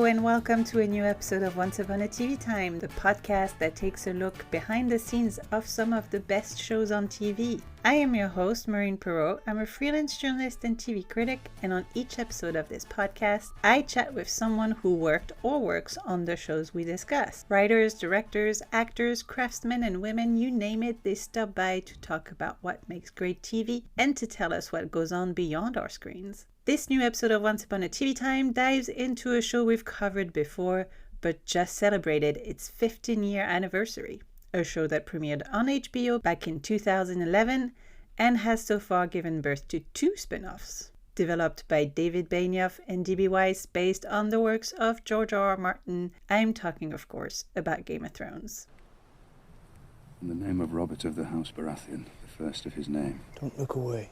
and welcome to a new episode of Once Upon a TV Time, the podcast that takes a look behind the scenes of some of the best shows on TV. I am your host, Maureen Perrault. I'm a freelance journalist and TV critic, and on each episode of this podcast, I chat with someone who worked or works on the shows we discuss. Writers, directors, actors, craftsmen, and women, you name it, they stop by to talk about what makes great TV and to tell us what goes on beyond our screens. This new episode of Once Upon a TV Time dives into a show we've covered before, but just celebrated its 15-year anniversary. A show that premiered on HBO back in 2011 and has so far given birth to 2 spin-offs. Developed by David Benioff and D.B. Weiss based on the works of George R.R. Martin, I'm talking, of course, about Game of Thrones. In the name of Robert of the House Baratheon, the first of his name. Don't look away.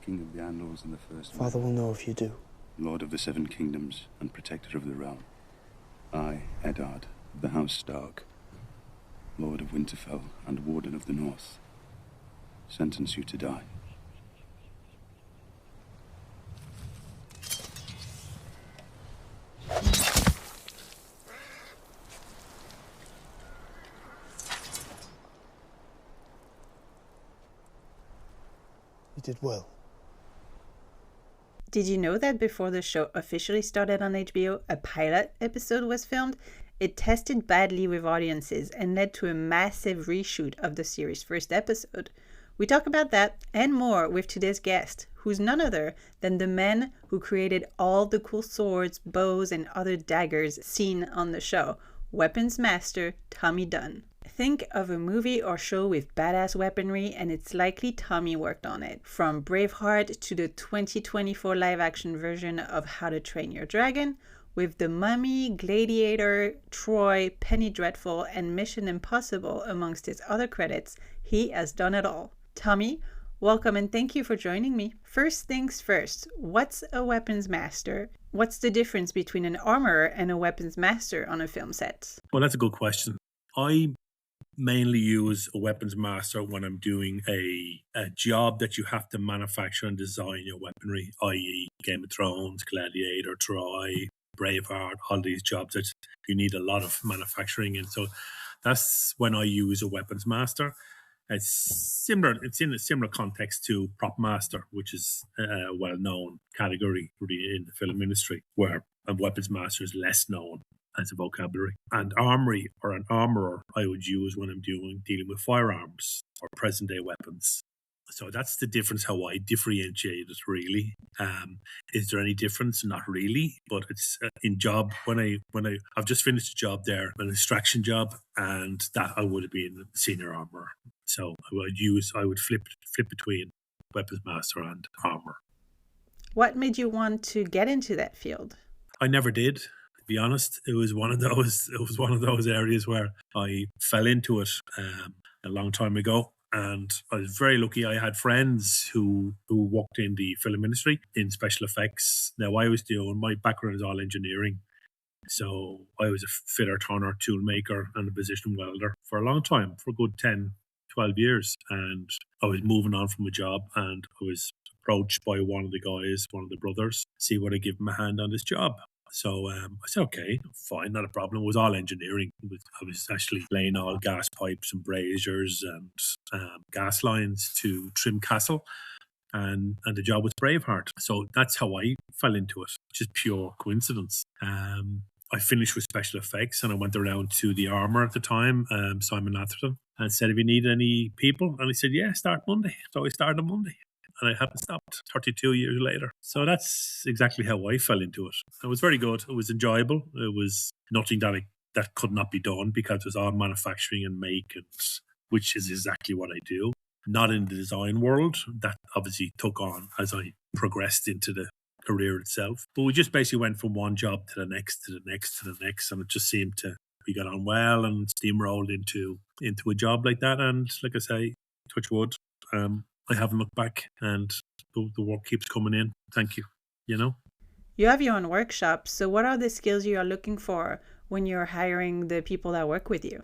King of the Andals and the first Father will know if you do. Lord of the Seven Kingdoms and protector of the realm. I, Eddard, of the House Stark, Lord of Winterfell and Warden of the North, sentence you to die. You did well. Did you know that before the show officially started on HBO, a pilot episode was filmed? It tested badly with audiences and led to a massive reshoot of the series' first episode. We talk about that and more with today's guest, who's none other than the man who created all the cool swords, bows, and other daggers seen on the show, weapons master Tommy Dunne. Think of a movie or show with badass weaponry and it's likely Tommy worked on it. From Braveheart to the 2024 live-action version of How to Train Your Dragon, with The Mummy, Gladiator, Troy, Penny Dreadful, and Mission Impossible amongst his other credits, he has done it all. Tommy, welcome and thank you for joining me. First things first, what's a weapons master? What's the difference between an armorer and a weapons master on a film set? Well, that's a good question. I mainly use a weapons master when I'm doing a job that you have to manufacture and design your weaponry, i.e. Game of Thrones, Gladiator, Troy, Braveheart, all these jobs that you need a lot of manufacturing in. So that's when I use a weapons master. It's in a similar context to prop master, which is a well-known category really in the film industry, where a weapons master is less known as a vocabulary. And armory or an armorer I would use when I'm dealing with firearms or present-day weapons. So that's the difference, how I differentiate it really. Is there any difference? Not really, but it's in job when I've just finished a job there, an extraction job, and that I would have been a senior armorer. So I would flip between weapons master and armor. What made you want to get into that field? I never did. To be honest, it was one of those areas where I fell into it a long time ago. And I was very lucky. I had friends who worked in the film industry in special effects. Now, my background is all engineering. So I was a fitter, turner, tool maker and a position welder for a long time, for a good 10, 12 years. And I was moving on from a job and I was approached by one of the brothers, see would I give him a hand on this job. So I said, okay, fine, not a problem. It was all engineering. I was actually laying all gas pipes and braziers and gas lines to Trim Castle. And the job was Braveheart. So that's how I fell into it. Just pure coincidence. I finished with special effects and I went around to the armour at the time, Simon Atherton, and said, have you need any people? And he said, yeah, start Monday. So I started on Monday. And I haven't stopped 32 years later. So that's exactly how I fell into it. It was very good. It was enjoyable. It was nothing that could not be done because it was all manufacturing and make, which is exactly what I do. Not in the design world. That obviously took on as I progressed into the career itself. But we just basically went from one job to the next, to the next, to the next. And it just seemed we got on well and steamrolled into a job like that. And like I say, touch wood, I haven't looked back and the work keeps coming in. Thank you. You have your own workshop. So what are the skills you are looking for when you're hiring the people that work with you?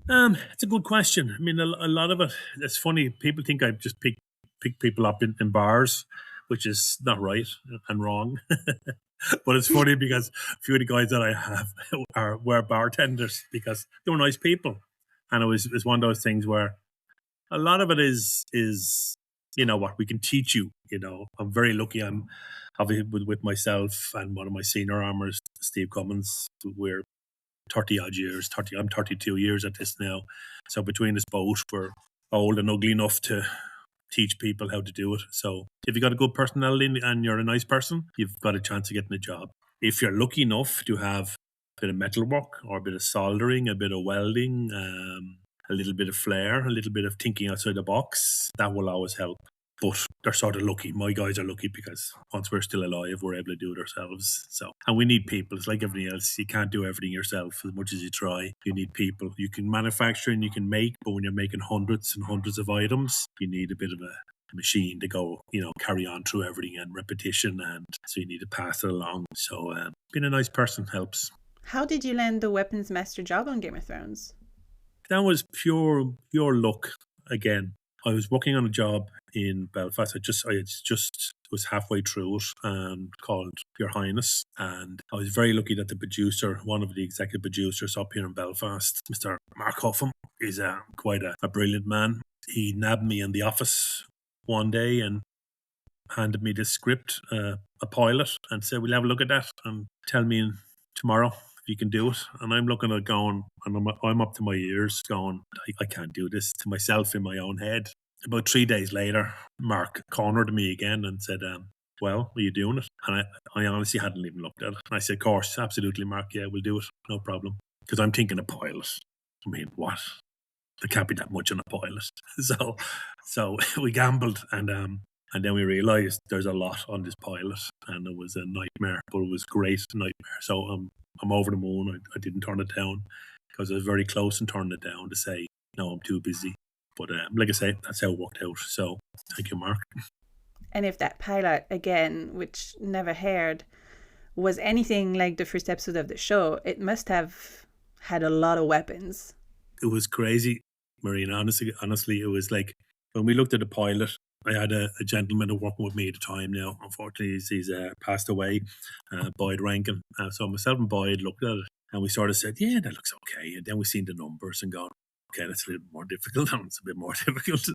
It's a good question. I mean, a lot of it, it's funny. People think I just pick people up in bars, which is not right and wrong. But it's funny because a few of the guys that I have were bartenders because they were nice people. And it's one of those things where a lot of it is you know what, we can teach you. You know, I'm very lucky. I'm obviously with myself and one of my senior armors, Steve Cummins. We're 30 odd years. I'm 32 years at this now. So between us both, we're old and ugly enough to teach people how to do it. So if you've got a good personality and you're a nice person, you've got a chance of getting a job. If you're lucky enough to have a bit of metalwork or a bit of soldering, a bit of welding, a little bit of flair, a little bit of thinking outside the box, that will always help. But they're sort of lucky. My guys are lucky because once we're still alive, we're able to do it ourselves. So, and we need people. It's like everything else. You can't do everything yourself as much as you try. You need people. You can manufacture and you can make, but when you're making hundreds and hundreds of items, you need a bit of a machine to go, you know, carry on through everything and repetition. And so you need to pass it along. So being a nice person helps. How did you land the weapons master job on Game of Thrones? That was pure luck again. I was working on a job in Belfast. I just was halfway through it and called Your Highness. And I was very lucky that the producer, one of the executive producers up here in Belfast, Mr. Mark Huffam, is quite a brilliant man. He nabbed me in the office one day and handed me this script, a pilot, and said, we'll have a look at that and tell me tomorrow if you can do it. And I'm looking at going, and I'm up to my ears going, I can't do this, to myself in my own head. About 3 days later, Mark cornered me again and said, well, are you doing it? And I honestly hadn't even looked at it. And I said, of course, absolutely, Mark, yeah, we'll do it, no problem. Because I'm thinking a pilot. I mean, what? There can't be that much on a pilot. So we gambled, and then we realised there's a lot on this pilot, and it was a nightmare, but it was a great nightmare. So I'm over the moon. I didn't turn it down because I was very close in turning it down to say, no, I'm too busy. But like I say, that's how it worked out. So thank you, Mark. And if that pilot, again, which never aired, was anything like the first episode of the show, it must have had a lot of weapons. It was crazy, Marina. Honestly, it was like when we looked at the pilot, I had a gentleman who working with me at the time now. Unfortunately, he's passed away, Boyd Rankin. So myself and Boyd looked at it and we sort of said, yeah, that looks okay. And then we seen the numbers and gone, okay, that's a little more difficult. And it's a bit more difficult.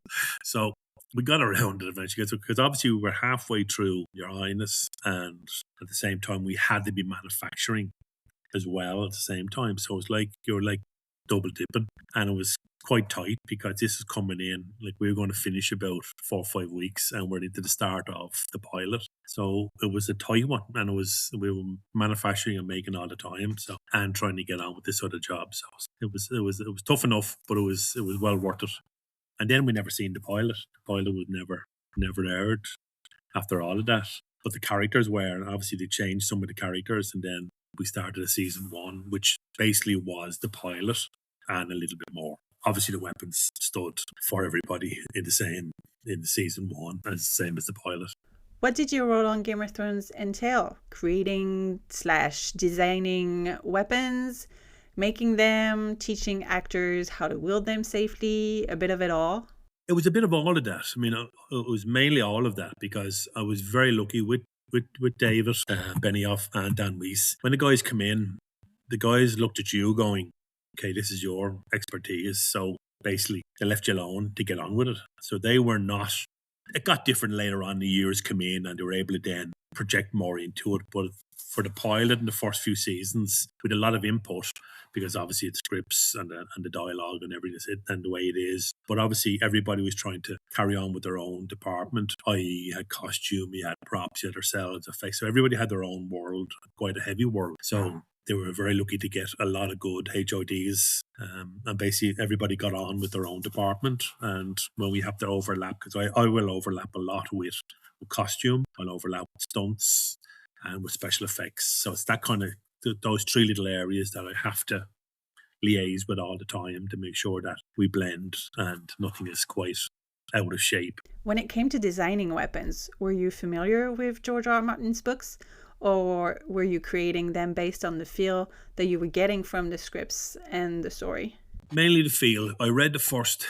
So we got around it eventually because obviously we were halfway through Your Highness, and at the same time we had to be manufacturing as well at the same time. So it was like you're like double dipping, and it was quite tight because this is coming in like we were going to finish about 4 or 5 weeks and we're into the start of the pilot. So it was a tight one, and we were manufacturing and making all the time, so, and trying to get on with this other job. So it was tough enough, but it was well worth it. And then we never seen the pilot. The pilot was never aired after all of that. But the characters were, and obviously they changed some of the characters, and then we started a season 1, which basically was the pilot and a little bit more. Obviously the weapons stood for everybody in the season 1 as the same as the pilot. What did your role on Game of Thrones entail? Creating / designing weapons, making them, teaching actors how to wield them safely, a bit of it all? It was a bit of all of that. I mean, it was mainly all of that because I was very lucky with David Benioff and Dan Weiss. When the guys come in, the guys looked at you going, okay, this is your expertise. So basically, they left you alone to get on with it. So they were not, it got different later on. The years come in and they were able to then project more into it. But for the pilot in the first few seasons, with a lot of input, because obviously it's scripts and the dialogue and everything and the way it is. But obviously everybody was trying to carry on with their own department, i.e. you had costume, you had props, you had ourselves, effects. So everybody had their own world, quite a heavy world. So they were very lucky to get a lot of good HODs, and basically everybody got on with their own department. And when we have to overlap, because I will overlap a lot with costume, I'll overlap with stunts and with special effects. So it's that kind of those 3 little areas that I have to liaise with all the time to make sure that we blend and nothing is quite out of shape. When it came to designing weapons, were you familiar with George R. R. Martin's books, or were you creating them based on the feel that you were getting from the scripts and the story? Mainly the feel. I read the first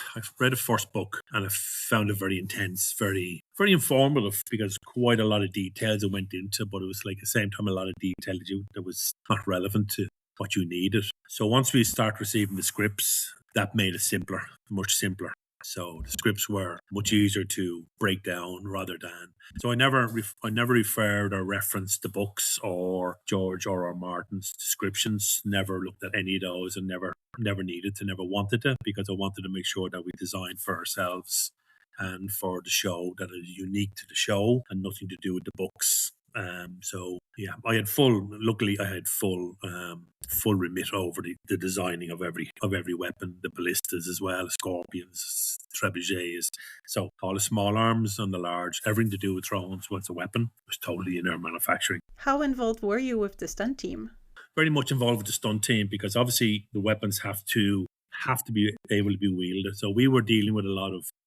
book, and I found it very intense, very very informative, because quite a lot of details it went into, but it was like at the same time a lot of detail that was not relevant to what you needed. So once we start receiving the scripts, that made it simpler, much simpler. So the scripts were much easier to break down rather than. So I never referred or referenced the books or George R. R. Martin's descriptions. Never looked at any of those, and never needed to, never wanted to, because I wanted to make sure that we designed for ourselves and for the show that is unique to the show and nothing to do with the books. So yeah, luckily I had full remit over the designing of every weapon, the ballistas as well, scorpions, trebuchets. So all the small arms and the large, everything to do with thrones once a weapon was totally in our manufacturing. How involved were you with the stunt team? Very much involved with the stunt team, because obviously the weapons have to be able to be wielded. So we were dealing with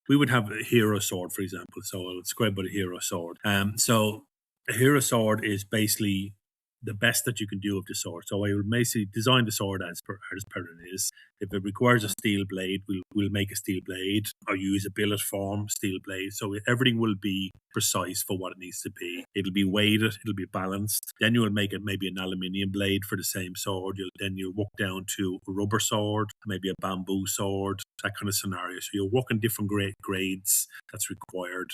we would have a hero sword, for example. So I'll describe what a hero sword. So a hero sword is basically the best that you can do of the sword. So I would basically design the sword as per it is. If it requires a steel blade, we'll make a steel blade, or use a billet form steel blade. So everything will be precise for what it needs to be. It'll be weighted, it'll be balanced. Then you will make it maybe an aluminium blade for the same sword. You'll walk down to a rubber sword, maybe a bamboo sword, that kind of scenario. So you'll walk in different grades that's required.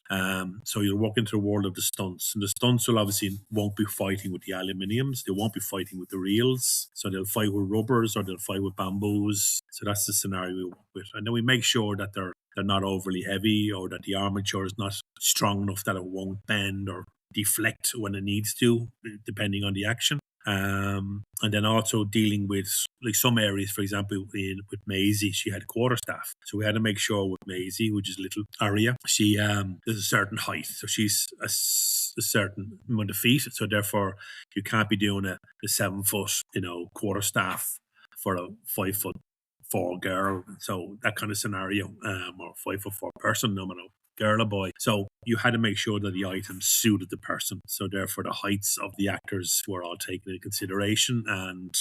So you'll walk into the world of the stunts. And the stunts won't be fighting with the aluminiums. They won't be fighting with the reels. So they'll fight with rubbers, or they'll fight with bamboos. So that's the scenario we work with. And then we make sure that they're not overly heavy, or that the armature is not strong enough that it won't bend or deflect when it needs to, depending on the action. And then also dealing with like some areas, for example, with Maisie, she had a quarterstaff. So we had to make sure with Maisie, which is little Arya, she there's a certain height. So she's a certain amount of feet. So therefore, you can't be doing a 7 foot, quarterstaff for a 5'4" girl. So that kind of scenario, or 5'4" person, no matter girl or boy. So you had to make sure that the items suited the person. So therefore the heights of the actors were all taken into consideration, and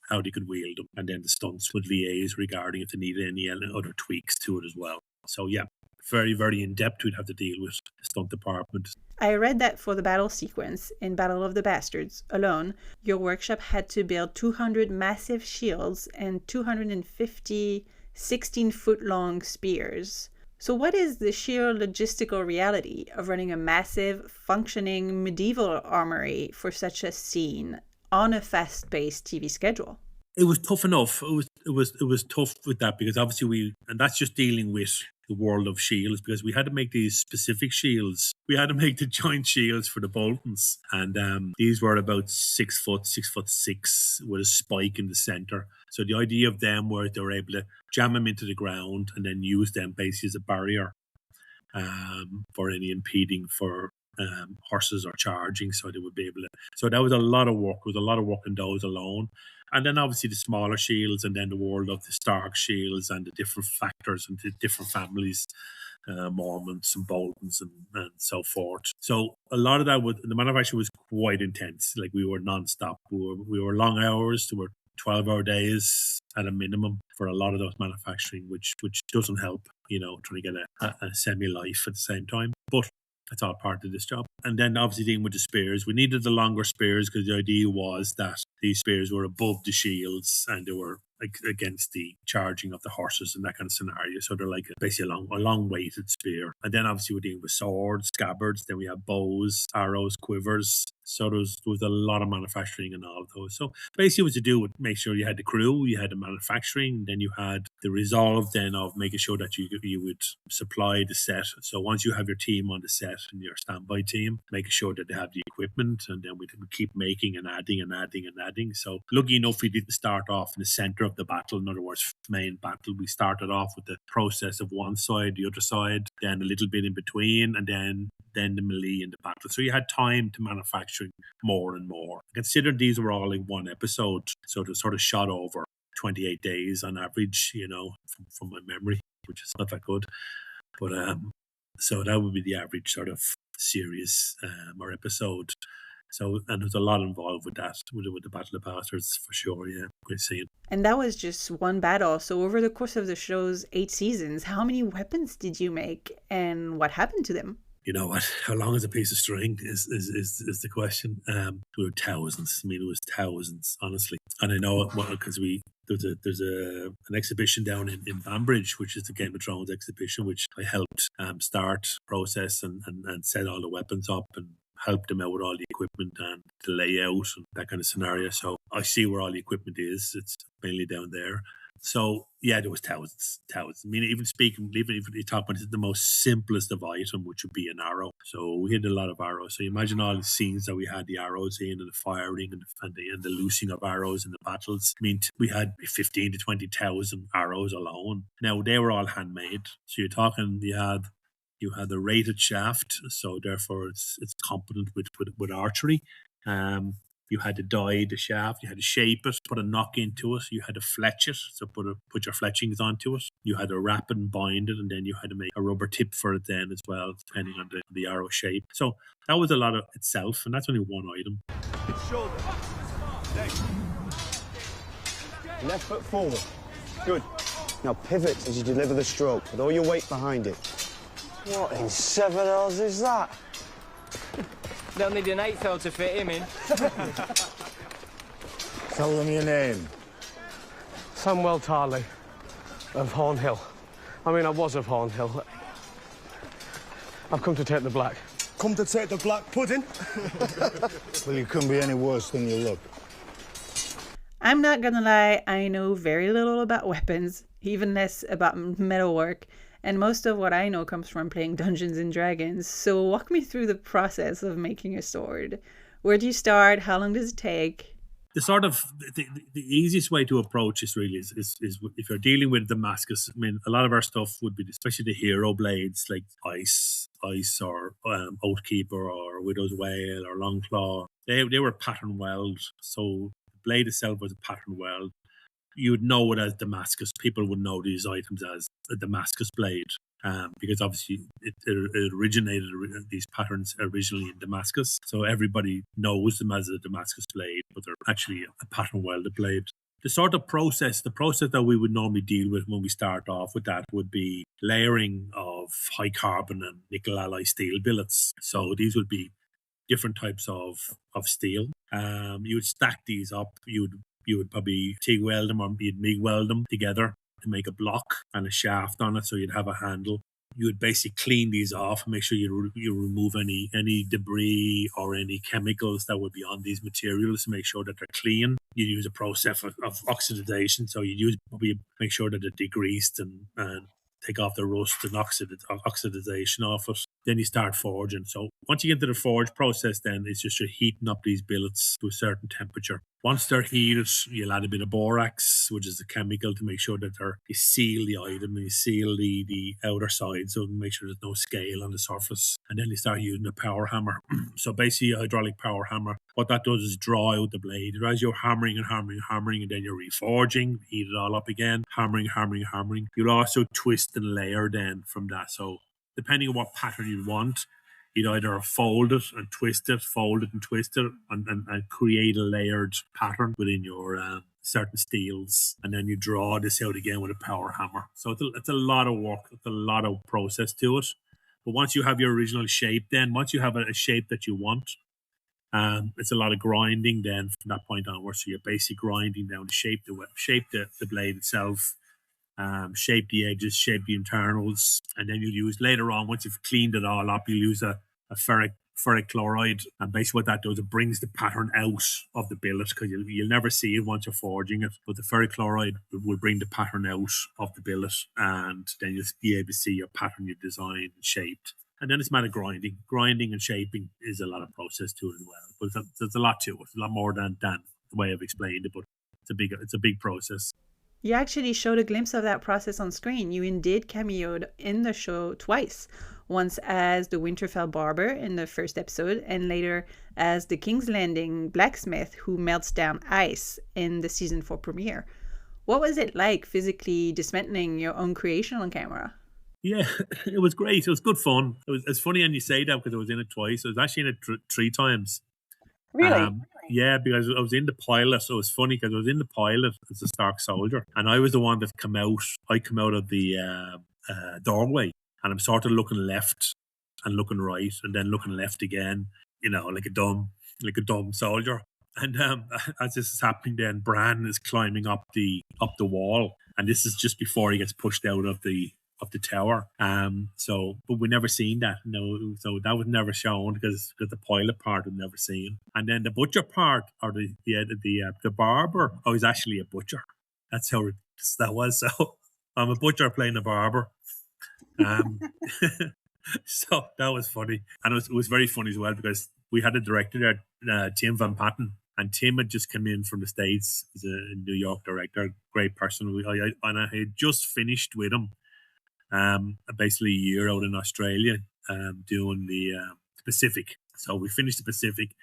how they could wield them. And then the stunts would liaise regarding if they needed any other tweaks to it as well. So yeah, very, very in-depth we'd have to deal with the stunt department. I read that for the battle sequence in Battle of the Bastards alone, your workshop had to build 200 massive shields and 250 16-foot-long spears. So what is the sheer logistical reality of running a massive, functioning medieval armory for such a scene on a fast-paced TV schedule? It was tough enough. It was tough with that, because obviously and that's just dealing with the world of shields, because we had to make these specific shields. We had to make the giant shields for the Boltons, and these were about 6 foot, 6'6", with a spike in the center. So the idea of them was they were able to jam them into the ground and then use them basically as a barrier for any impeding for horses or charging, so they would be able to. So that was a lot of work. It was a lot of work in those alone. And then obviously the smaller shields, and then the world of the Stark shields and the different factors and the different families, Mormonts and Boltons and so forth. So a lot of that the manufacturing was quite intense. Like we were non-stop. We were long hours. There were 12-hour days at a minimum for a lot of those manufacturing, which doesn't help, trying to get a semi-life at the same time. But that's all part of this job. And then obviously dealing with the spears. We needed the longer spears because the idea was that these spears were above the shields and they were against the charging of the horses and that kind of scenario. So they're like basically a long weighted spear. And then obviously we're dealing with swords, scabbards. Then we have bows, arrows, quivers. So there was a lot of manufacturing and all of those. So basically what to do would make sure you had the crew, you had the manufacturing, then you had the resolve then of making sure that you would supply the set. So once you have your team on the set and your standby team, making sure that they have the equipment, and then we keep making and adding and adding and adding. So lucky enough, we didn't start off in the center of the battle. In other words, main battle. We started off with the process of one side, the other side, then a little bit in between, and then the melee in the battle. So you had time to manufacture more and more. Consider these were all in one episode, so it was sort of shot over 28 days on average, from my memory, which is not that good. But so that would be the average sort of series or episode. So, and there's a lot involved with that, with the Battle of Bastards, for sure. Yeah, great scene. And that was just one battle. So over the course of the show's 8 seasons, how many weapons did you make and what happened to them? You know what? How long is a piece of string is the question. There were thousands. I mean, it was thousands, honestly. And I know it because there's an exhibition down in Banbridge, which is the Game of Thrones exhibition, which I helped start, process, and set all the weapons up and help them out with all the equipment and the layout and that kind of scenario. So I see where all the equipment is. It's mainly down there. So yeah, there was thousands. I mean, even if you talk about the most simplest of item, which would be an arrow. So we had a lot of arrows. So you imagine all the scenes that we had the arrows in, and the firing and the loosing of arrows in the battles. I mean, we had 15 to 20,000 arrows alone. Now they were all handmade. So you're talking you had the rated shaft, so therefore it's competent with archery. You had to dye the shaft, you had to shape it, put a knock into it, you had to fletch it, so put your fletchings onto it. You had to wrap it and bind it, and then you had to make a rubber tip for it then as well, depending on the arrow shape. So that was a lot of itself, and that's only one item. Shoulder. Left foot forward. Good. Now pivot as you deliver the stroke, with all your weight behind it. What in seven hells is that? They'll need an 8th to fit him in. Tell them your name. Samuel Tarley of Hornhill. I mean, I was of Hornhill. I've come to take the black. Come to take the black pudding? Well, you couldn't be any worse than you look. I'm not gonna lie, I know very little about weapons, even less about metalwork. And most of what I know comes from playing Dungeons and Dragons. So walk me through the process of making a sword. Where do you start? How long does it take? The sort of the easiest way to approach this really is if you're dealing with Damascus. I mean, a lot of our stuff would be, especially the hero blades like Ice or Oathkeeper or Widow's Wail or Longclaw. They were pattern weld. So the blade itself was a pattern weld. You would know it as Damascus. People would know these items as a Damascus blade because obviously it originated, these patterns originally in Damascus. So everybody knows them as a Damascus blade, but they're actually a pattern welded blade. The sort of process that we would normally deal with when we start off with that would be layering of high carbon and nickel alloy steel billets. So these would be different types of steel. You would stack these up. You would probably TIG weld them or you'd MIG weld them together to make a block and a shaft on it, so you'd have a handle. You would basically clean these off and make sure you remove any debris or any chemicals that would be on these materials to make sure that they're clean. You use a process of oxidation, so you make sure that they're degreased and take off the rust and oxidization off it. Then you start forging. So once you get into the forge process, then it's just you're heating up these billets to a certain temperature. Once they're heated, you'll add a bit of borax, which is a chemical, to make sure that you seal the item and you seal the outer side, so make sure there's no scale on the surface. And then you start using a power hammer. So basically a hydraulic power hammer, what that does is draw out the blade. As you're hammering, and then you're reforging, heat it all up again, hammering. You'll also twist and layer then from that. So depending on what pattern you want, you'd either fold it and twist it, and create a layered pattern within your certain steels. And then you draw this out again with a power hammer. So it's a lot of work. It's a lot of process to it. But once you have your original shape, once you have a shape that you want, it's a lot of grinding then from that point onwards. So you're basically grinding down to shape the blade itself, shape the edges, shape the internals, and then you'll use later on, once you've cleaned it all up, you'll use a ferric chloride, and basically what that does, it brings the pattern out of the billet, because you'll never see it once you're forging it, but the ferric chloride will bring the pattern out of the billet, and then you'll be able to see your pattern you designed and shaped. And then it's a matter of grinding and shaping is a lot of process to it as well, but there's a lot to it. It's a lot more than the way I've explained it, but it's a big process. You actually showed a glimpse of that process on screen. You indeed cameoed in the show twice. Once as the Winterfell barber in the first episode, and later as the King's Landing blacksmith who melts down ice in the season 4 premiere. What was it like physically dismantling your own creation on camera? Yeah, it was great. It was good fun. It's funny when you say that, because I was in it twice. I was actually in it 3 times. Really? Yeah, because I was in the pilot, so it was funny because I was in the pilot as a Stark soldier, and I was the one that come out. I come out of the doorway, and I'm sort of looking left and looking right, and then looking left again. Like a dumb soldier. And as this is happening, then Bran is climbing up the wall, and this is just before he gets pushed out of the tower. But we never seen that. No, so that was never shown because the pilot part was never seen. And then the butcher part, or the barber, I was actually a butcher. That's how that was. So I'm a butcher playing a barber. So that was funny, and it was very funny as well because we had a director there, Tim Van Patten, and Tim had just come in from the States. He's a New York director, great person. And I had just finished with him. Basically a year out in Australia, doing the Pacific. So we finished the Pacific,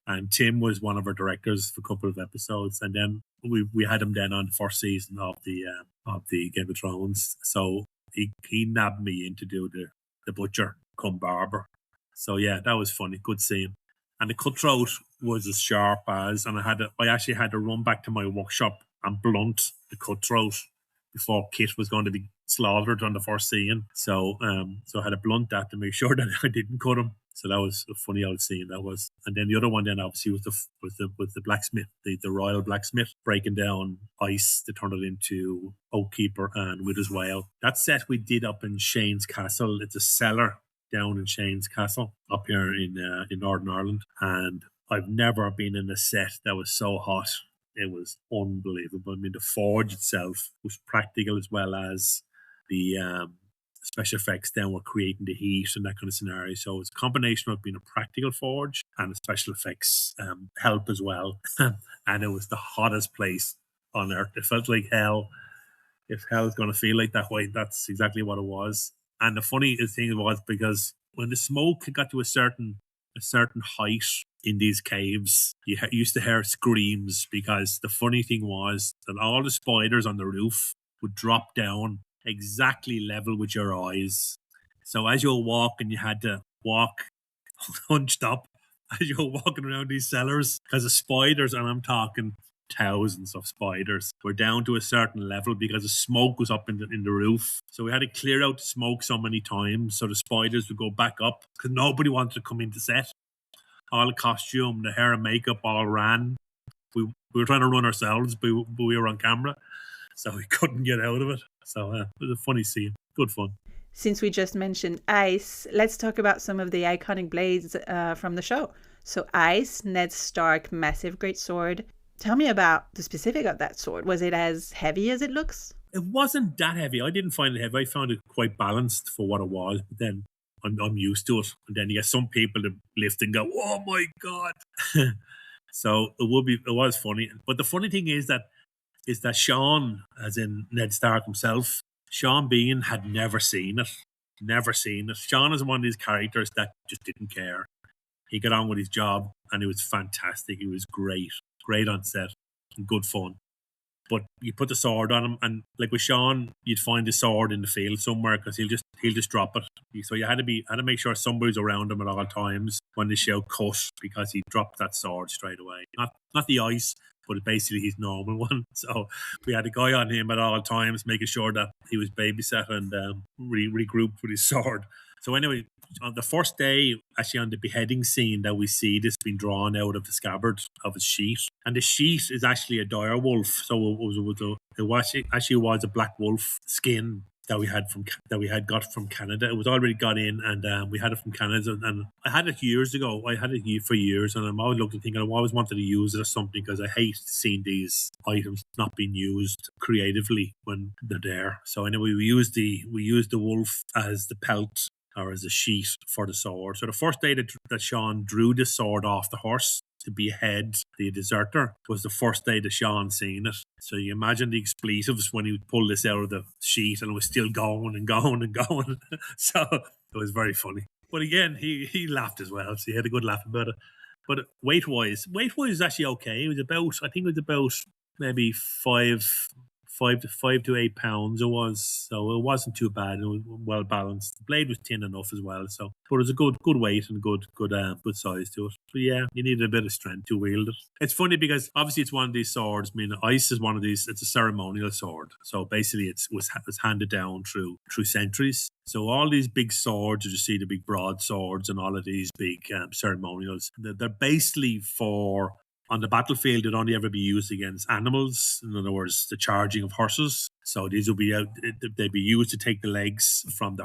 and Tim was one of our directors for a couple of episodes, and then we had him then on the first season of the Game of Thrones. So he nabbed me in to do the butcher come barber. So yeah, that was funny, good scene. And the cutthroat was as sharp as, and I actually had to run back to my workshop and blunt the cutthroat before Kit was going to be slaughtered on the first scene. So I had to blunt that to make sure that I didn't cut him. So that was a funny old scene, that was. And then the other one then obviously was the blacksmith, the royal blacksmith breaking down ice to turn it into Oakkeeper and Widow's Wail. That set we did up in Shane's Castle. It's a cellar down in Shane's Castle up here in Northern Ireland. And I've never been in a set that was so hot. It was unbelievable. I mean, the forge itself was practical as well as the special effects then were creating the heat and that kind of scenario. So it's a combination of being a practical forge and the special effects help as well. And it was the hottest place on earth. It felt like hell. If hell is going to feel like that way, that's exactly what it was. And the funny thing was because when the smoke got to a certain height in these caves, you used to hear screams, because the funny thing was that all the spiders on the roof would drop down exactly level with your eyes. So as you were walking, you had to walk hunched up as you were walking around these cellars, because the spiders, and I'm talking thousands of spiders, were down to a certain level because the smoke was up in the roof. So we had to clear out the smoke so many times so the spiders would go back up, because nobody wanted to come into set. All the costume, the hair and makeup all ran. We were trying to run ourselves, but we were on camera, so we couldn't get out of it. So it was a funny scene. Good fun. Since we just mentioned ice, let's talk about some of the iconic blades from the show. So ice, Ned Stark, massive great sword. Tell me about the specific of that sword. Was it as heavy as it looks? It wasn't that heavy. I didn't find it heavy. I found it quite balanced for what it was. But then I'm used to it. And then you get some people that lift and go, "Oh my God." So it was funny. But the funny thing is that Sean, as in Ned Stark himself, Sean Bean had never seen it. Never seen it. Sean is one of these characters that just didn't care. He got on with his job and it was fantastic. He was great. Great on set and good fun. But you put the sword on him, and like with Sean, you'd find the sword in the field somewhere because he'll just drop it. So you had to make sure somebody's around him at all times when the show cut, because he dropped that sword straight away. Not the ice, but basically his normal one. So we had a guy on him at all times, making sure that he was babysat and regrouped with his sword. So anyway, on the first day, actually on the beheading scene that we see this being drawn out of the scabbard of his sheet. And the sheet is actually a dire wolf. So it actually was a black wolf skin that we had got from Canada. It was already got in, and we had it from Canada. And I had it years ago. I had it for years, and I'm always looking, thinking, I always wanted to use it or something, because I hate seeing these items not being used creatively when they're there. So anyway, we used the wolf as the pelt, or as a sheet for the sword. So the first day that Sean drew the sword off the horse to behead the deserter was the first day that Sean seen it. So you imagine the expletives when he would pull this out of the sheet and it was still going and going and going. So it was very funny. But again, he laughed as well. So he had a good laugh about it. But weight-wise is actually okay. I think it was about maybe 5 5 to 8 pounds it was, so it wasn't too bad. It was well balanced. The blade was thin enough as well, so but it was a good weight and good size to it. But yeah, you needed a bit of strength to wield it. It's funny because obviously it's one of these swords. I mean, ice is one of these. It's a ceremonial sword, so basically it was handed down through centuries. So all these big swords, you see the big broadswords and all of these big ceremonials, they're basically for. On the battlefield, it'd only ever be used against animals. In other words, the charging of horses. So these would be they'd be used to take the legs from the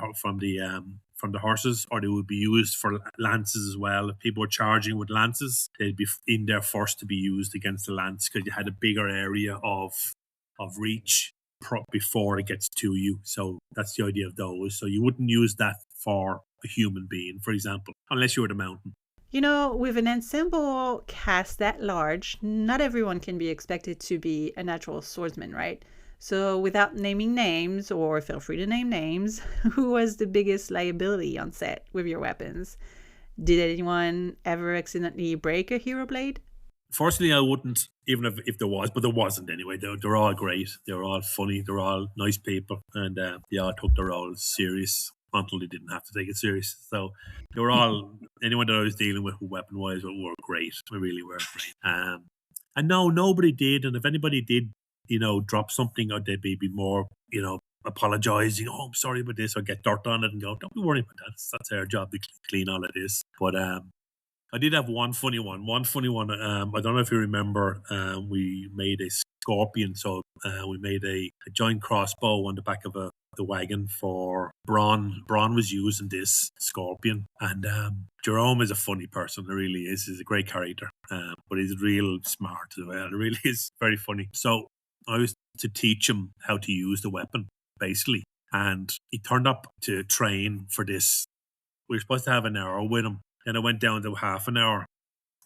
horses, or they would be used for lances as well. If people were charging with lances, they'd be in there first to be used against the lance because you had a bigger area of reach before it gets to you. So that's the idea of those. So you wouldn't use that for a human being, for example, unless you were the mountain. You know, with an ensemble cast that large, not everyone can be expected to be a natural swordsman, right? So without naming names, or feel free to name names, who was the biggest liability on set with your weapons? Did anyone ever accidentally break a hero blade? Fortunately, I wouldn't, even if there was, but there wasn't anyway. They're all great. They're all funny. They're all nice people. And they all took their roles serious until they didn't have to take it serious. So they were all, anyone that I was dealing with weapon-wise were great. They really were great. And no, nobody did. And if anybody did, drop something, or they'd be more, apologizing. Oh, I'm sorry about this, or get dirt on it and go, don't be worried about that. That's our job to clean all of this. But I did have one funny one. I don't know if you remember, we made a scorpion. So we made a giant crossbow on the back of the wagon for Bronn. Bronn was using this scorpion. And Jerome is a funny person. He really is. He's a great character. But he's real smart as well. It really is very funny. So I was to teach him how to use the weapon, basically. And he turned up to train for this. We were supposed to have an hour with him. Then I went down to half an hour,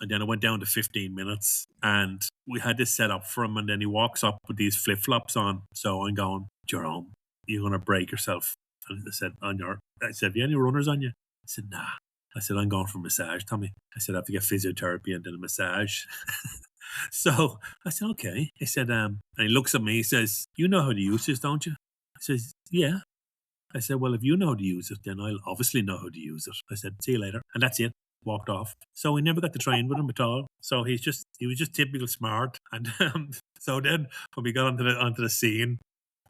and then I went down to 15 minutes, and we had this set up for him, and then he walks up with these flip-flops on. So I'm going, Jerome, you're going to break yourself. And I said, have you any runners on you? I said, nah. I said, I'm going for a massage, Tommy. I said, I have to get physiotherapy and then a massage. So I said, okay. I said, and he looks at me, he says, you know how to use this, don't you? I says, yeah. I said, well, if you know how to use it, then I'll obviously know how to use it. I said, see you later. And that's it. Walked off. So we never got to train with him at all. So he was just typical smart. And so then when we got onto the scene,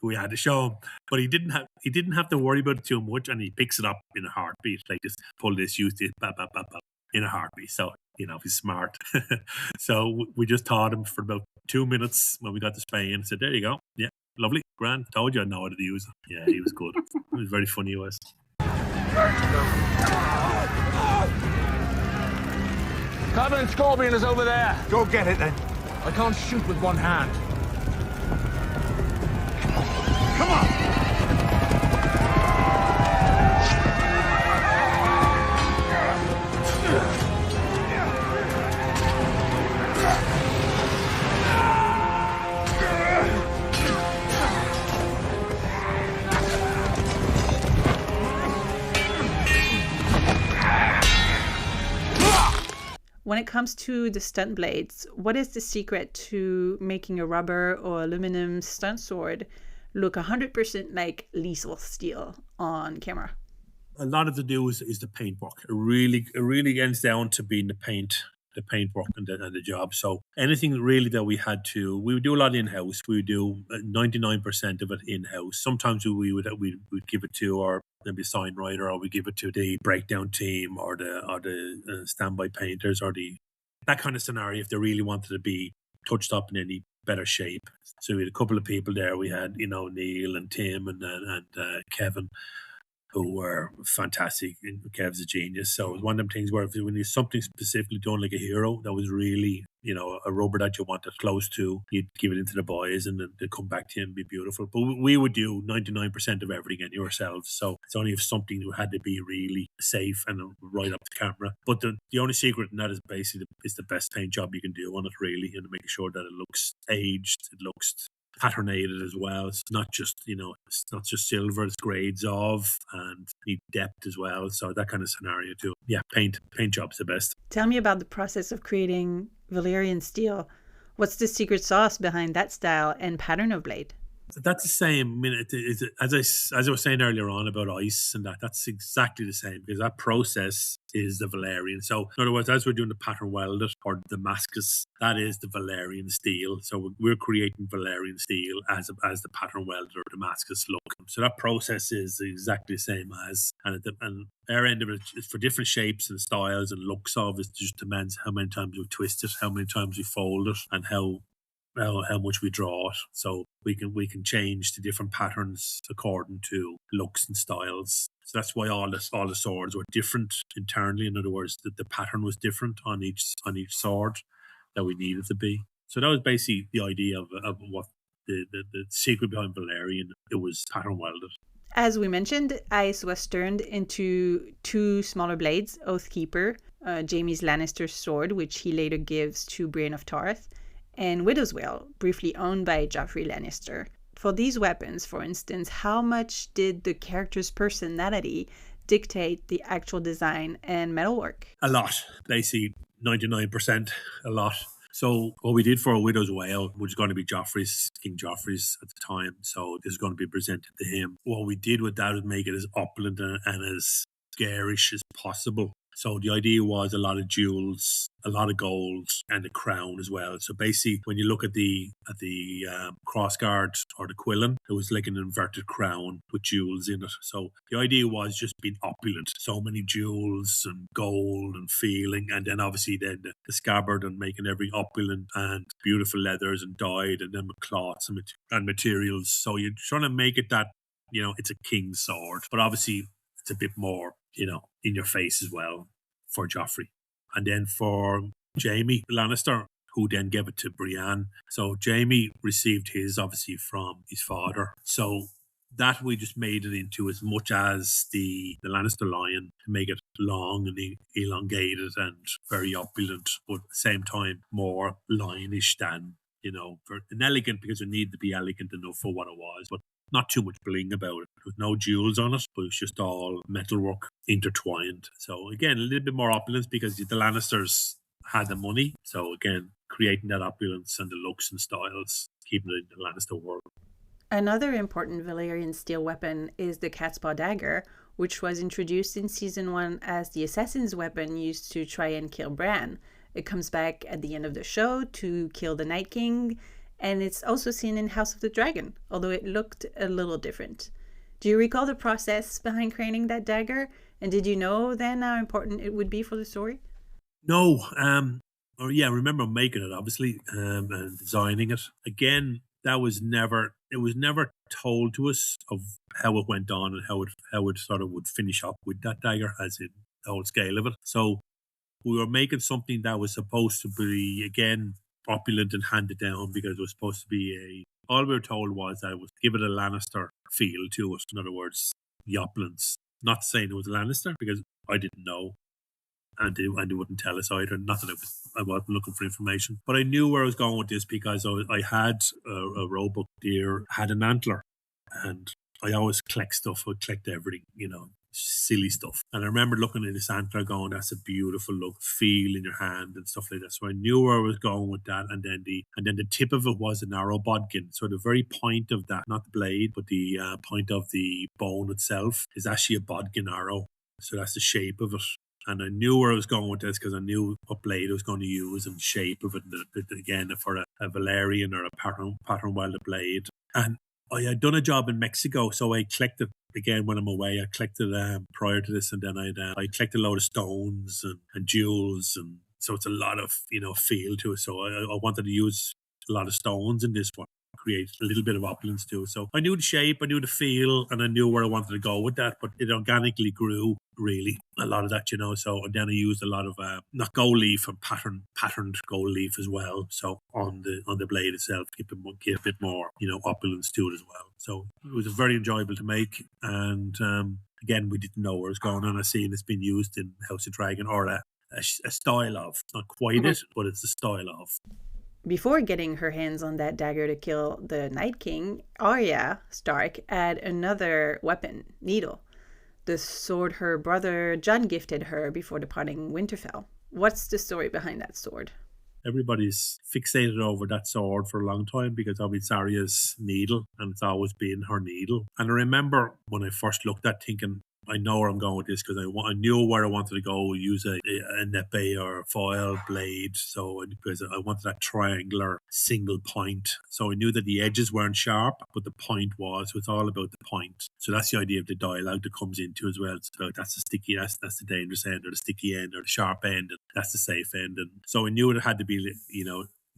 we had to show him. But he didn't have to worry about it too much, and he picks it up in a heartbeat. Like, just pull this, use this, bap, bap, bap, bap, in a heartbeat. So, he's smart. So we just taught him for about 2 minutes when we got to Spain. I said, there you go. Yeah. Lovely, grand. Told you I know how to use it. Yeah, he was good. It was very funny, he was. Covenant Scorpion is over there. Go get it then. I can't shoot with one hand. Come on! When it comes to the stunt blades, what is the secret to making a rubber or aluminum stunt sword look 100% like lethal steel on camera? A lot of the do is the paintwork. It really gets down to being the paintwork and the job. So anything really that we would do a lot in-house. We would do 99% of it in-house. Sometimes we'd give it to our maybe sign writer, or we give it to the breakdown team, or the standby painters, or that kind of scenario if they really wanted to be touched up in any better shape. So we had a couple of people there. We had Neil and Tim and Kevin, who were fantastic. Kev's a genius. So it was one of them things where when there's something specifically done like a hero that was really, a rubber that you wanted close to, you'd give it into the boys and then they'd come back to you and be beautiful. But we would do 99% of everything in yourselves. So it's only if something had to be really safe and right up to camera. But the only secret in that is basically is the best paint job you can do on it, really, and making sure that it looks aged, it looks patternated as well. It's not just silver, it's grades of, and need depth as well. So that kind of scenario too. Yeah, paint job's the best. Tell me about the process of creating Valyrian steel. What's the secret sauce behind that style and pattern of blade? That's the same. I mean, as I was saying earlier on about ice and that's exactly the same, because that process is the Valyrian. So, in other words, as we're doing the pattern welded or the Damascus, that is the Valyrian steel. So we're creating Valyrian steel as the pattern welded or Damascus look. So that process is exactly the same as, and our end of it is for different shapes and styles and looks of it. Just depends how many times we twist it, how many times we fold it, and how much we draw it. So we can change the different patterns according to looks and styles. So that's why all the swords were different internally. In other words, the pattern was different on each sword that we needed to be. So that was basically the idea of what the secret behind Valyrian. It was pattern welded. As we mentioned, ice was turned into two smaller blades, Oathkeeper, Jaime's Lannister's sword, which he later gives to Brienne of Tarth, and Widow's Wail, briefly owned by Joffrey Lannister. For these weapons, for instance, how much did the character's personality dictate the actual design and metalwork? A lot. Basically, 99%, a lot. So what we did for a Widow's Wail, which is going to be King Joffrey's at the time, so this is going to be presented to him. What we did with that was make it as opulent and as garish as possible. So the idea was a lot of jewels, a lot of gold, and a crown as well. So basically, when you look at the crossguard or the quillen, it was like an inverted crown with jewels in it. So the idea was just being opulent. So many jewels and gold and feeling, and then obviously then the scabbard and making every opulent and beautiful leathers and dyed, and then with cloths and materials. So you're trying to make it that, it's a king's sword, but obviously it's a bit more, in your face as well for Joffrey. And then for Jaime Lannister, who then gave it to Brienne. So Jaime received his obviously from his father. So that we just made it into as much as the Lannister lion, to make it long and elongated and very opulent, but at the same time more lionish than, and elegant, because it needed to be elegant enough for what it was, but not too much bling about it. There was no jewels on it, but it was just all metalwork intertwined. So again, a little bit more opulence because the Lannisters had the money. So again, creating that opulence and the looks and styles, keeping it in the Lannister world. Another important Valyrian steel weapon is the Catspaw dagger, which was introduced in season 1 as the assassin's weapon used to try and kill Bran. It comes back at the end of the show to kill the Night King, and it's also seen in House of the Dragon, although it looked a little different. Do you recall the process behind creating that dagger? And did you know then how important it would be for the story? No. I remember making it, obviously, and designing it. Again, it was never told to us of how it went on and how it sort of would finish up with that dagger, as in the whole scale of it. So we were making something that was supposed to be, again, opulent and handed down, because it was supposed to be all we were told was that it was give it a Lannister feel to it. In other words, the opulence. Not saying it was a Lannister, because I didn't know, and they wouldn't tell us either. Not that I wasn't looking for information, but I knew where I was going with this, because I had a roebuck deer, had an antler, and I always collect stuff. I collect everything, silly stuff. And I remember looking at this antler going, that's a beautiful look, feel in your hand and stuff like that. So I knew where I was going with that. And then the tip of it was an arrow bodkin. So the very point of that, not the blade, but the point of the bone itself is actually a bodkin arrow. So that's the shape of it. And I knew where I was going with this, because I knew what blade I was going to use and the shape of it. Again, for a Valyrian or a pattern welded blade. And I had done a job in Mexico, so I collected, again, when I'm away, I collected prior to this, and then I collected a load of stones and jewels, and so it's a lot of, feel to it. So I wanted to use a lot of stones in this one, create a little bit of opulence too. So I knew the shape, I knew the feel, and I knew where I wanted to go with that, but it organically grew, really, a lot of that, So, and then I used a lot of not gold leaf, and patterned gold leaf as well. So on the blade itself, give a bit more, opulence to it as well. So it was very enjoyable to make, and again, we didn't know where it was going, and I seen it's been used in House of Dragon, or a style of, not quite it, but it's a style of. Before getting her hands on that dagger to kill the Night King, Arya Stark had another weapon, Needle, the sword her brother Jon gifted her before departing Winterfell. What's the story behind that sword? everybody's fixated over that sword for a long time because of it's Arya's needle and it's always been her needle. And I remember when I first looked at thinking, I know where I'm going with this because I knew where I wanted to go. Use a nepe or a foil blade, so because I wanted that triangular single point. So I knew that the edges weren't sharp, but the point was. So it's all about the point. So that's the idea of the dialogue that comes into as well. It's about that's the sticky, that's the dangerous end, or the sticky end, or the sharp end, and that's the safe end. And so I knew it had to be, in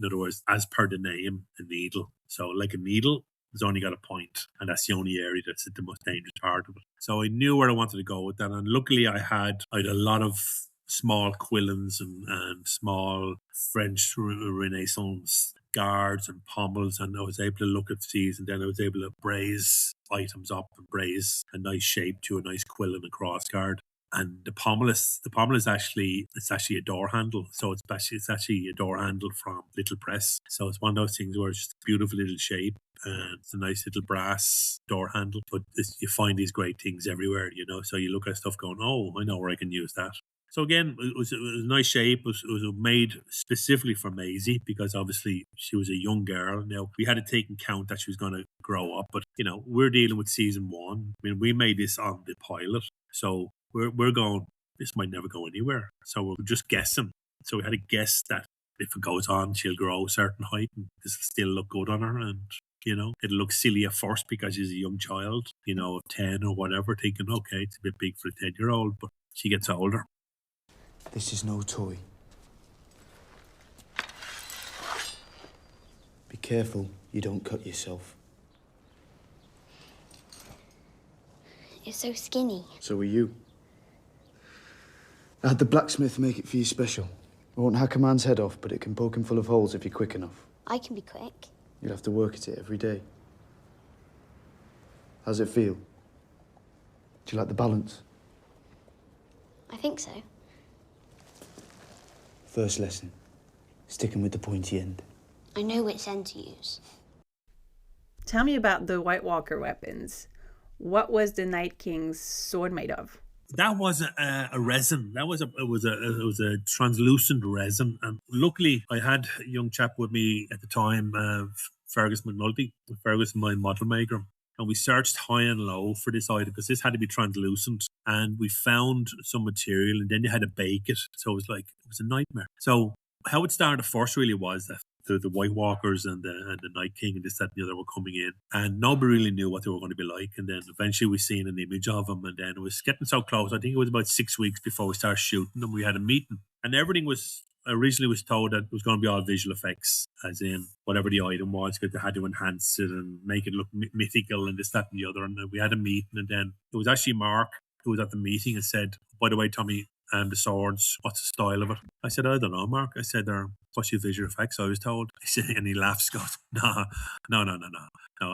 other words, as per the name, a needle. So like a needle, it's only got a point, and that's the only area that's the most dangerous part of it. So I knew where I wanted to go with that, and luckily I had a lot of small quillins and small French Renaissance guards and pommels, and I was able to look at these, and then I was able to braise items up and braise a nice shape to a nice quill and a cross guard. And the pommel is actually a door handle. So it's actually a door handle from Little Press. So it's one of those things where it's just a beautiful little shape and it's a nice little brass door handle. But you find these great things everywhere, So you look at stuff going, oh, I know where I can use that. So again, it was a nice shape. It was made specifically for Maisie because obviously she was a young girl. Now we had to take in count that she was going to grow up, but we're dealing with season 1. I mean, we made this on the pilot, so we're going, this might never go anywhere. So we're just guessing. So we had to guess that if it goes on, she'll grow a certain height and this will still look good on her. And, it'll look silly at first because she's a young child, of 10 or whatever, thinking, okay, it's a bit big for a 10-year-old, but she gets older. This is no toy. Be careful you don't cut yourself. You're so skinny. So are you. I had the blacksmith make it for you special. It won't hack a man's head off, but it can poke him full of holes if you're quick enough. I can be quick. You'll have to work at it every day. How's it feel? Do you like the balance? I think so. First lesson. Sticking with the pointy end. I know which end to use. Tell me about the White Walker weapons. What was the Night King's sword made of? That was a resin. It was a translucent resin, and luckily I had a young chap with me at the time, Fergus McNulty. Fergus, my model maker, and we searched high and low for this item because this had to be translucent, and we found some material, and then you had to bake it. So it was a nightmare. So how it started first really was that the White Walkers and the Night King and this, that, and the other were coming in, and nobody really knew what they were going to be like. And then eventually we seen an image of them, and then it was getting so close. I think it was about 6 weeks before we started shooting, and we had a meeting, and everything was originally was told that it was going to be all visual effects, as in whatever the item was, because they had to enhance it and make it look mythical and this, that, and the other. And we had a meeting, and then it was actually Mark who was at the meeting and said, "By the way, Tommy, the swords, what's the style of it?" I said, "I don't know, Mark." I said, "What's your visual effects?" I was told. He said, and he laughed, Scott. No.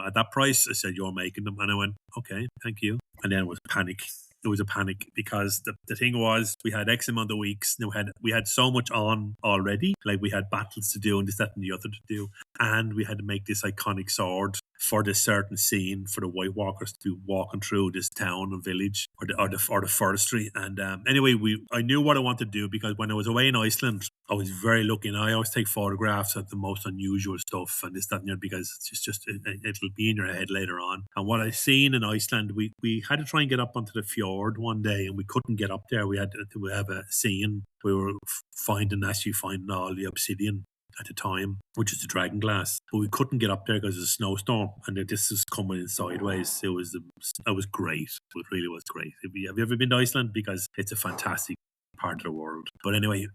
At that price, I said, "You're making them." And I went, "Okay, thank you." And then it was panic. It was a panic because the thing was, we had X amount of weeks. We had so much on already. Like we had battles to do and this, that, and the other to do. And we had to make this iconic sword for this certain scene for the White Walkers to be walking through this town and village or the forestry. And anyway, I knew what I wanted to do because when I was away in Iceland, I was very lucky, and I always take photographs of the most unusual stuff and this, that, and the other, because it's just it'll be in your head later on. And what I seen in Iceland, we had to try and get up onto the fjord one day, and we couldn't get up there. We had to have a scene. We were finding all the obsidian at the time, which is the dragon glass, but we couldn't get up there because of a snowstorm, and this was coming in sideways. It was great. It really was great. Have you ever been to Iceland? Because it's a fantastic part of the world. But anyway,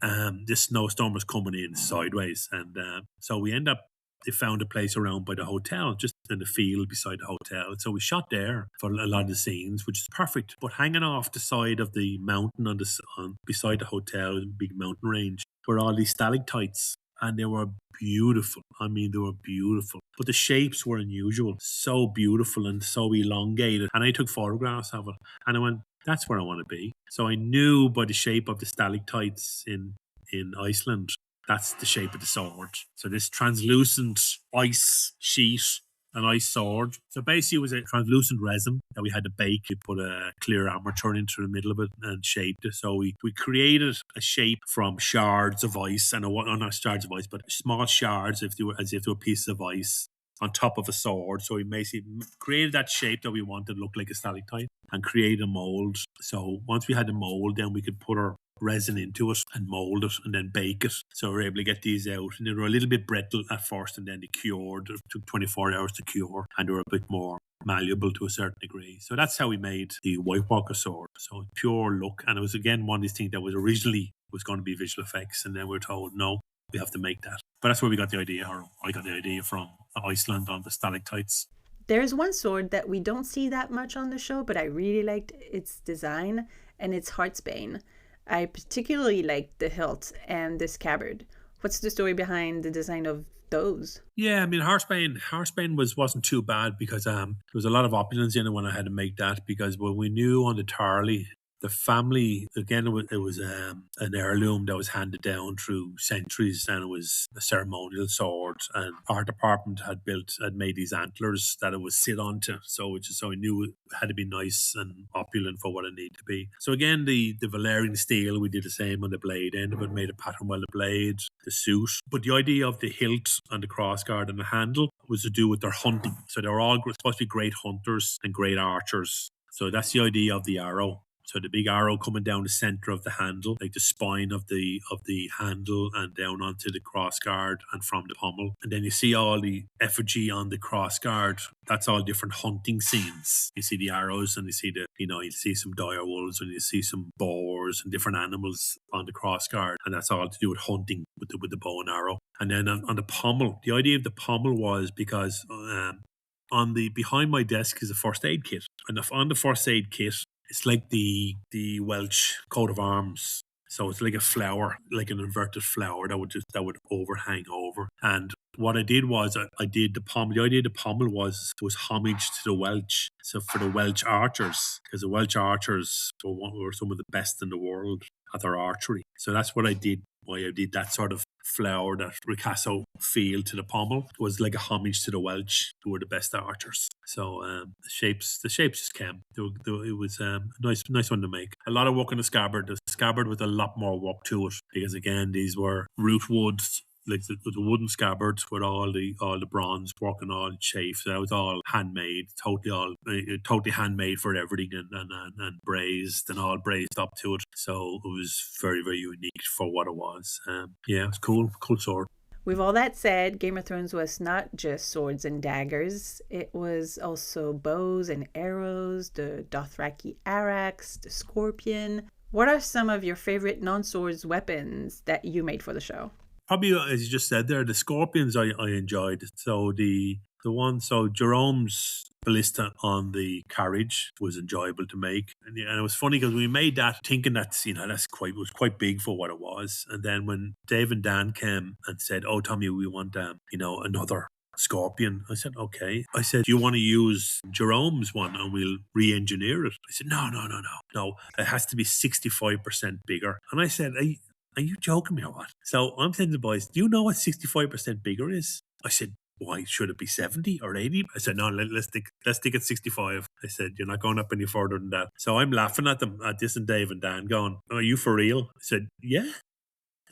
this snowstorm was coming in sideways, and so they found a place around by the hotel, just in the field beside the hotel. So we shot there for a lot of the scenes, which is perfect. But hanging off the side of the mountain beside the hotel, big mountain range, were all these stalactites. And they were beautiful. I mean, they were beautiful. But the shapes were unusual. So beautiful and so elongated. And I took photographs of it. And I went, that's where I want to be. So I knew by the shape of the stalactites in Iceland, that's the shape of the sword. So this translucent ice sheet an ice sword. So basically it was a translucent resin that we had to bake. We put a clear armature into the middle of it and shaped it. So we created a shape from shards of ice, and not shards of ice, but small shards as if they were pieces of ice on top of a sword. So we basically created that shape that we wanted to look like a stalactite and created a mold. So once we had the mold, then we could put our resin into it and mold it and then bake it. So we were able to get these out, and they were a little bit brittle at first, and then they cured. It took 24 hours to cure, and they were a bit more malleable to a certain degree. So that's how we made the White Walker sword. So pure look, and it was again one of these things that was originally was going to be visual effects, and then we were told no, we have to make that. But that's where we got the idea, or I got the idea from Iceland on the stalactites. There's one sword that we don't see that much on the show, but I really liked its design, and it's Heartsbane. I particularly liked the hilt and the scabbard. What's the story behind the design of those? Yeah, I mean, Heartsbane wasn't too bad because there was a lot of opulence in it when I had to make that, because when we knew on the Tarly, the family, again, it was an heirloom that was handed down through centuries, and it was a ceremonial sword, and our department had made these antlers that it would sit onto, so I knew it had to be nice and opulent for what it needed to be. So again, the Valyrian steel, we did the same on the blade end of it, made a pattern well the blade, the suit. But the idea of the hilt and the crossguard and the handle was to do with their hunting. So they were all supposed to be great hunters and great archers. So that's the idea of the arrow. So the big arrow coming down the center of the handle, like the spine of the handle, and down onto the crossguard and from the pommel. And then you see all the effigy on the crossguard. That's all different hunting scenes. You see the arrows, and you see some dire wolves, and you see some boars and different animals on the crossguard. And that's all to do with hunting with the bow and arrow. And then on the pommel, the idea of the pommel was because behind my desk is a first aid kit. And on the first aid kit, it's like the Welsh coat of arms. So it's like a flower, like an inverted flower that would overhang over. And what I did was I did the pommel. The idea of the pommel was homage to the Welsh. So for the Welsh archers, because the Welsh archers were some of the best in the world at their archery. So that's what I did. Why I did that sort of flower, that ricasso feel to the pommel, was like a homage to the Welsh, who were the best archers. So the shapes just came. It was a nice one to make. A lot of work on the scabbard. The scabbard with a lot more work to it, because again, these were root woods, like the wooden scabbards with all the bronze work and all chafe. So that was all handmade, totally handmade for everything, and brazed and all brazed up to it. So it was very, very unique for what it was. Yeah, it was cool sword. With all that said, Game of Thrones was not just swords and daggers. It was also bows and arrows, the Dothraki arax, the scorpion. What are some of your favorite non-swords weapons that you made for the show? Probably, as you just said there, the scorpions I enjoyed. So Jerome's ballista on the carriage was enjoyable to make, and it was funny because we made that thinking was quite big for what it was. And then when Dave and Dan came and said, "Oh, Tommy, we want another scorpion," I said, "Okay." I said, "Do you want to use Jerome's one and we'll re-engineer it?" I said, No. It has to be 65% bigger." And I said, Are you joking me or what? So I'm saying to the boys, "Do you know what 65% bigger is?" I said, "Why should it be 70 or 80? I said, "No, let's stick at 65. I said, "You're not going up any further than that." So I'm laughing at them, at this and Dave and Dan, going, "Are you for real?" I said, "Yeah."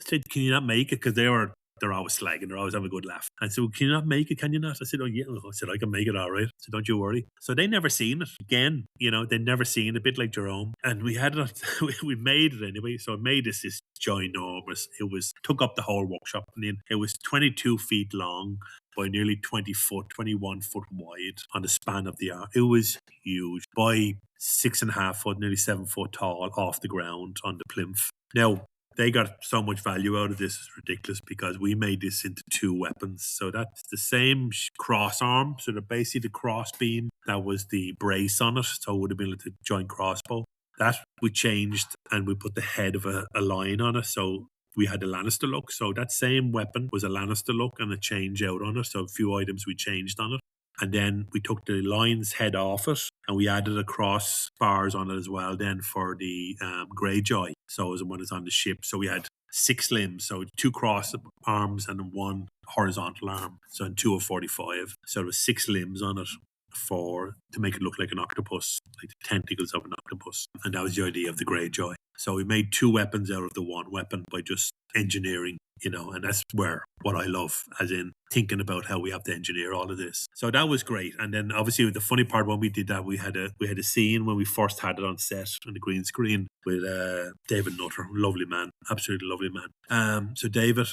I said, "Can you not make it?" Because they're always slagging, they're always having a good laugh. I said, "Well, can you not make it? Can you not?" I said, "Oh yeah." I said, "I can make it all right." So don't you worry. So they never seen it again. They'd never seen it, a bit like Jerome. And we had it. We made it anyway. So I made this ginormous. Took up the whole workshop. And then it was 22 feet long by nearly 21 foot wide on the span of the arm. It was huge, by 6.5 foot, nearly 7 foot tall off the ground on the plinth. Now, they got so much value out of this, it's ridiculous, because we made this into 2 weapons. So that's the same cross arm. So basically the cross beam, that was the brace on it. So it would have been like the joint crossbow. That we changed, and we put the head of a lion on it. So we had the Lannister look. So that same weapon was a Lannister look and a change out on it. So a few items we changed on it. And then we took the lion's head off it, and we added a cross bars on it as well then for the Greyjoy. So as when it's on the ship. So we had 6 limbs, so 2 cross arms and 1 horizontal arm. So in 2 of 45. So there was 6 limbs on it to make it look like an octopus, like the tentacles of an octopus. And that was the idea of the Greyjoy. So we made 2 weapons out of the 1 weapon by just engineering, and that's where what I love, as in thinking about how we have to engineer all of this. So that was great. And then obviously the funny part when we did that, we had a scene when we first had it on set on the green screen with David Nutter, lovely man, absolutely lovely man. So David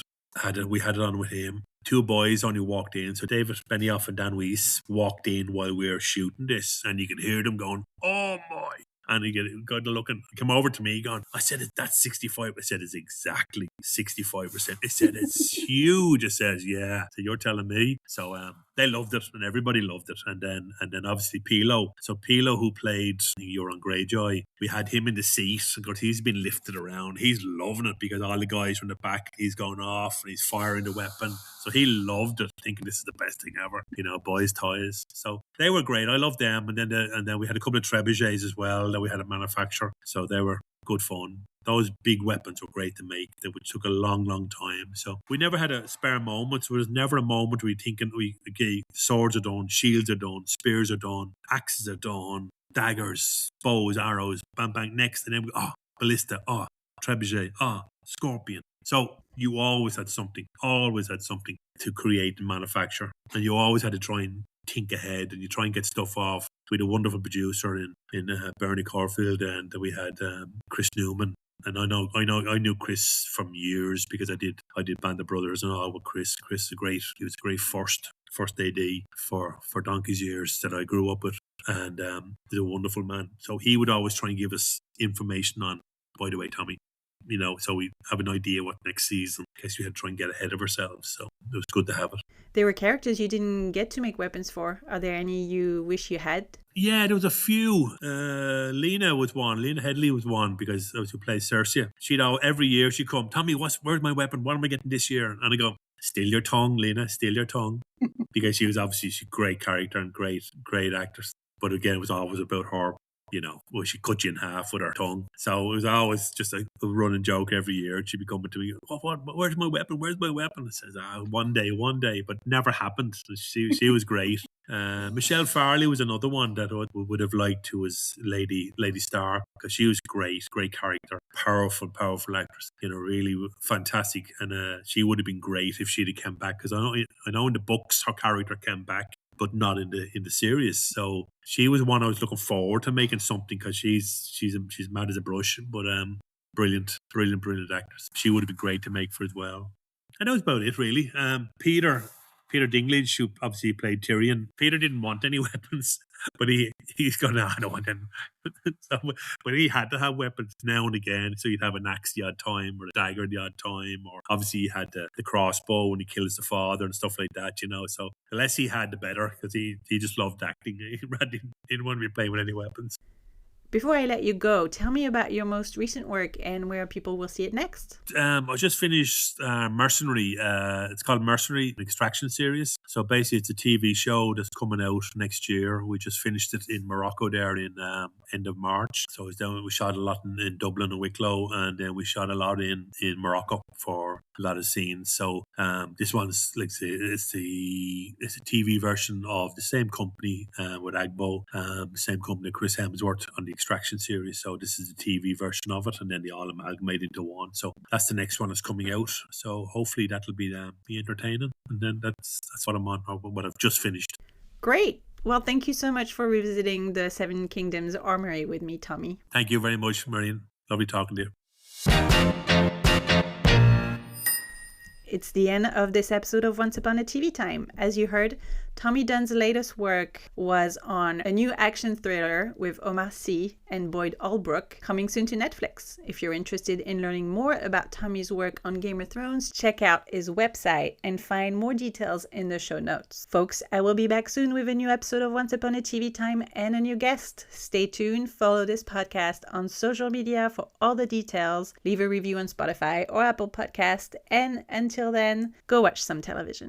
we had it on with him. 2 boys only walked in. So David Benioff and Dan Weiss walked in while we were shooting this, and you could hear them going, "Oh my." And he got to looking, come over to me going, I said, that's 65. I said, it's exactly 65%. They said, it's huge. It says, yeah. So you're telling me. So they loved it, and everybody loved it. And then obviously Pilo. So Pilo, who played Euron Greyjoy, we had him in the seat. Because he's been lifted around. He's loving it because all the guys from the back, he's going off and he's firing the weapon. So he loved it, thinking this is the best thing ever. Boys' toys. So they were great. I loved them. And then we had a couple of trebuchets as well that we had to manufacture. So they were good fun. Those big weapons were great to make. They took a long, long time. So we never had a spare moment. So there was never a moment where you're thinking, okay, swords are done, shields are done, spears are done, axes are done, daggers, bows, arrows, bang, bang, next. And then ballista, trebuchet, scorpion. So you always had something to create and manufacture. And you always had to try and think ahead, and you try and get stuff off. We had a wonderful producer in Bernie Corfield, and we had Chris Newman. And I knew Chris from years because I did Band of Brothers and all with Chris. Chris is great. He was a great first AD for Donkey's years that I grew up with, and he's a wonderful man. So he would always try and give us information on, by the way, Tommy, so we have an idea what next season, in case we had to try and get ahead of ourselves. So it was good to have it. There were characters you didn't get to make weapons for. Are there any you wish you had? Yeah, there was a few. Lena was one. Lena Headley was one because I was who plays Cersei. Every year she'd come, Tommy, where's my weapon? What am I getting this year? And I go, still your tongue, Lena, still your tongue. Because she's a great character and great actress. But again, it was always about her. She cut you in half with her tongue. So it was always just a running joke every year. And she'd be coming to me, where's my weapon? Where's my weapon? I says, one day, but never happened. She was great. Michelle Farley was another one that I would have liked to was Lady Stark, because she was great character, powerful actress, really fantastic. And she would have been great if she'd have come back, because I know in the books her character came back, but not in the series. So she was one I was looking forward to making something, because she's mad as a brush, but brilliant actress. She would have been great to make for as well. And that was about it, really. Peter Dinklage, who obviously played Tyrion. Peter didn't want any weapons, but he's going, I don't want them. But he had to have weapons now and again. So you'd have an axe the odd time, or a dagger the odd time, or obviously he had the crossbow when he kills the father and stuff like that, So the less he had, the better, because he just loved acting. He didn't want to be playing with any weapons. Before I let you go, tell me about your most recent work and where people will see it next. I just finished Mercenary. It's called Mercenary, an Extraction series. So basically it's a TV show that's coming out next year. We just finished it in Morocco there in end of March. So we shot a lot in Dublin and Wicklow, and then we shot a lot in Morocco for a lot of scenes. So this one's like it's a TV version of the same company with Agbo, the same company Chris Hemsworth on the Extraction series. So this is the TV version of it, and then they all amalgamate into one. So that's the next one that's coming out. So hopefully that'll be entertaining. And then that's what I'm on, or what I've just finished. Great. Well, thank you so much for revisiting the Seven Kingdoms Armory with me, Tommy. Thank you very much, Marion. Lovely talking to you. It's the end of this episode of Once Upon a TV Time. As you heard, Tommy Dunne's latest work was on a new action thriller with Omar Sy and Boyd Holbrook, coming soon to Netflix. If you're interested in learning more about Tommy's work on Game of Thrones, check out his website and find more details in the show notes. Folks, I will be back soon with a new episode of Once Upon a TV Time and a new guest. Stay tuned, follow this podcast on social media for all the details, leave a review on Spotify or Apple Podcast, and until then, go watch some television.